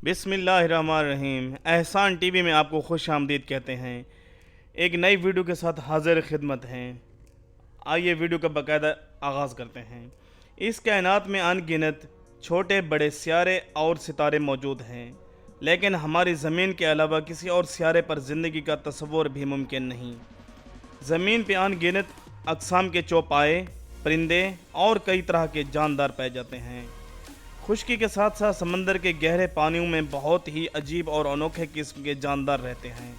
बिस्मिल्लाहिर्रहमानिर्रहीम। एहसान टीवी में आपको खुश आमदीद कहते हैं। एक नई वीडियो के साथ हाजिर खिदमत हैं। आइए वीडियो का बाकायदा आगाज़ करते हैं। इस कायनात में अनगिनत छोटे बड़े सियारे और सितारे मौजूद हैं, लेकिन हमारी ज़मीन के अलावा किसी और सियारे पर ज़िंदगी का तस्वुर भी मुमकिन नहीं। ज़मीन पे अनगिनत अक़साम के चौपाए, परिंदे और कई तरह के जानदार पाए जाते हैं। खुश्की के साथ साथ समंदर के गहरे पानियों में बहुत ही अजीब और अनोखे किस्म के जानदार रहते हैं।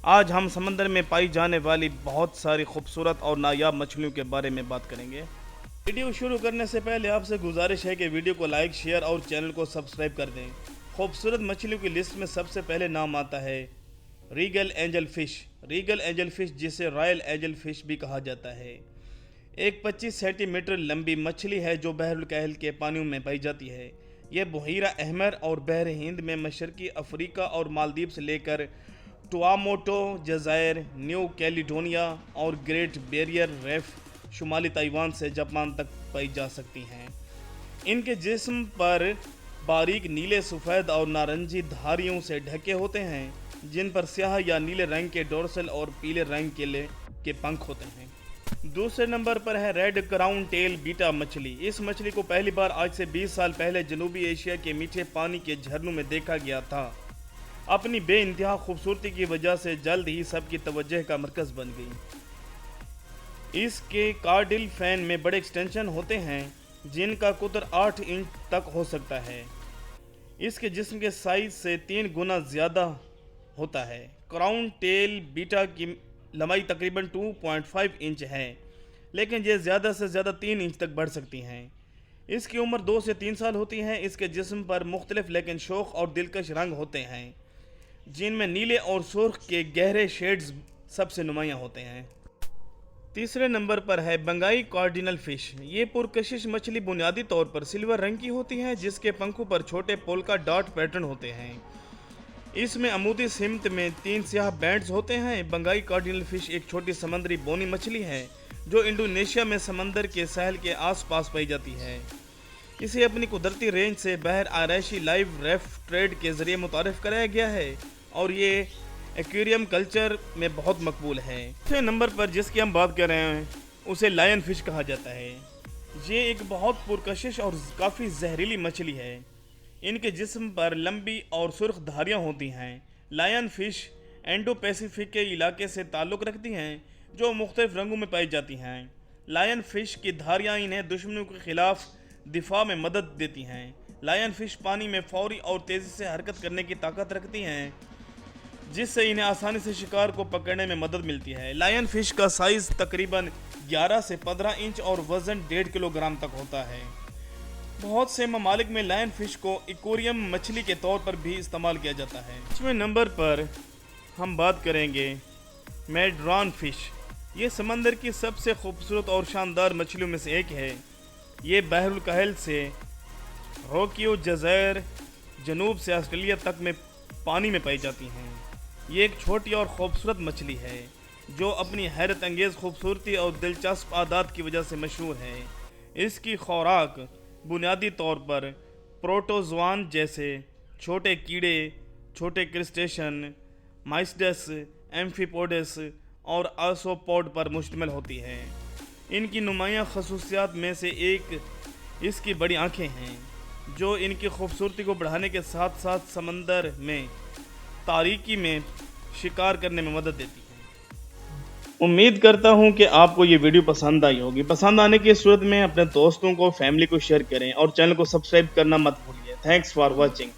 आज हम समंदर में पाई जाने वाली बहुत सारी खूबसूरत और नायाब मछलियों के बारे में बात करेंगे। वीडियो शुरू करने से पहले आपसे गुजारिश है कि वीडियो को लाइक, शेयर और चैनल को सब्सक्राइब कर दें। खूबसूरत मछलियों की लिस्ट में सबसे पहले नाम आता है Regal angel fish. Regal angel fish, जिसे रॉयल एंजल फ़िश भी कहा जाता है, एक 25 सेंटीमीटर लंबी मछली है जो बहरुल कहल के पानियों में पाई जाती है। यह बहीरा अहमर और बहर हिंद में मशरकी अफ्रीका और मालदीव से लेकर टुआमोटो जज़ायर, न्यू कैलिडोनिया और ग्रेट बैरियर रीफ, शुमाली ताइवान से जापान तक पाई जा सकती हैं। इनके जिस्म पर बारीक नीले, सफ़ेद और नारंगी धारियों से ढके होते हैं, जिन पर स्याह या नीले रंग के डोर्सल और पीले रंग के पंख होते हैं। दूसरे नंबर पर है रेड क्राउन टेल बीटा मछली। इस मछली को पहली बार आज से 20 साल पहले जनूबी एशिया के मीठे पानी के झरनों में देखा गया था। अपनी बेइंतहा खूबसूरती की वजह से जल्द ही सबकी तवज्जो का मरकज़ बन गई। इसके कार्डिल फैन में बड़े एक्सटेंशन होते हैं, जिनका कुतर 8 इंच तक हो सकता है। इसके जिस्म के साइज से 3 गुना ज़्यादा होता है। क्राउन टेल बीटा की लंबाई तकरीबन 2.5 इंच है, लेकिन ये ज़्यादा से ज़्यादा 3 इंच तक बढ़ सकती हैं। इसकी उम्र 2 से 3 साल होती है। इसके जिस्म पर मुख्तलिफ लेकिन शोख और दिलकश रंग होते हैं, जिनमें नीले और सुर्ख के गहरे शेड्स सबसे नुमायाँ होते हैं। तीसरे नंबर पर है बंगाई कार्डिनल फ़िश। ये पुरकशिश मछली बुनियादी तौर पर सिल्वर रंग की होती है, जिसके पंखों पर छोटे पोल्का डॉट पैटर्न होते हैं। इसमें अमूदी सिमत में 3 स्याह बैंड्स होते हैं। बंगाई कार्डिनल फ़िश एक छोटी समंदरी बोनी मछली है जो इंडोनेशिया में समंदर के साहिल के आसपास पाई जाती है। इसे अपनी कुदरती रेंज से बहर आरैशी लाइव रेफ ट्रेड के ज़रिए मुतारिफ़ कराया गया है और ये एक्वेरियम कल्चर में बहुत मकबूल है। तीसरे नंबर पर जिसकी हम बात कर रहे हैं उसे लायन फ़िश कहा जाता है। ये एक बहुत पुरकशिश और काफ़ी जहरीली मछली है। इनके जिस्म पर लंबी और सुर्ख धारियाँ होती हैं। लायन फ़िश इंडो पैसिफिक के इलाके से ताल्लुक़ रखती हैं, जो मुख्तलिफ रंगों में पाई जाती हैं। लायन फ़िश की धारियाँ इन्हें दुश्मनों के ख़िलाफ़ दिफा में मदद देती हैं। लायन फ़िश पानी में फौरी और तेज़ी से हरकत करने की ताकत रखती हैं, जिससे इन्हें आसानी से शिकार को पकड़ने में मदद मिलती है। लायन फ़िश का साइज़ तकरीबन 11 से 15 इंच और वज़न 1.5 किलोग्राम तक होता है। बहुत से ममालिक में लायन फ़िश को एक्वेरियम मछली के तौर पर भी इस्तेमाल किया जाता है। 5वें नंबर पर हम बात करेंगे मैड्रान फ़िश। ये समंदर की सबसे खूबसूरत और शानदार मछलियों में से एक है। ये बहरुल कहल से रोकियो जज़ायर जनूब से ऑस्ट्रेलिया तक में पानी में पाई जाती हैं। ये एक छोटी और ख़ूबसूरत मछली है जो अपनी हैरत अंगेज़ खूबसूरती और दिलचस्प आदात की वजह से मशहूर है। इसकी खुराक बुनियादी तौर पर प्रोटोज़ोआन जैसे छोटे कीड़े, छोटे क्रिस्टेशन, माइस्टस, एम्फीपोडस और आसोपोड पर मुश्तमिल होती है। इनकी नुमायाँ खसूसियात में से एक इसकी बड़ी आँखें हैं, जो इनकी खूबसूरती को बढ़ाने के साथ साथ समंदर में तारीकी में शिकार करने में मदद देती है। उम्मीद करता हूँ कि आपको ये वीडियो पसंद आई होगी। पसंद आने की सूरत में अपने दोस्तों को, फैमिली को शेयर करें और चैनल को सब्सक्राइब करना मत भूलिए। Thanks for watching.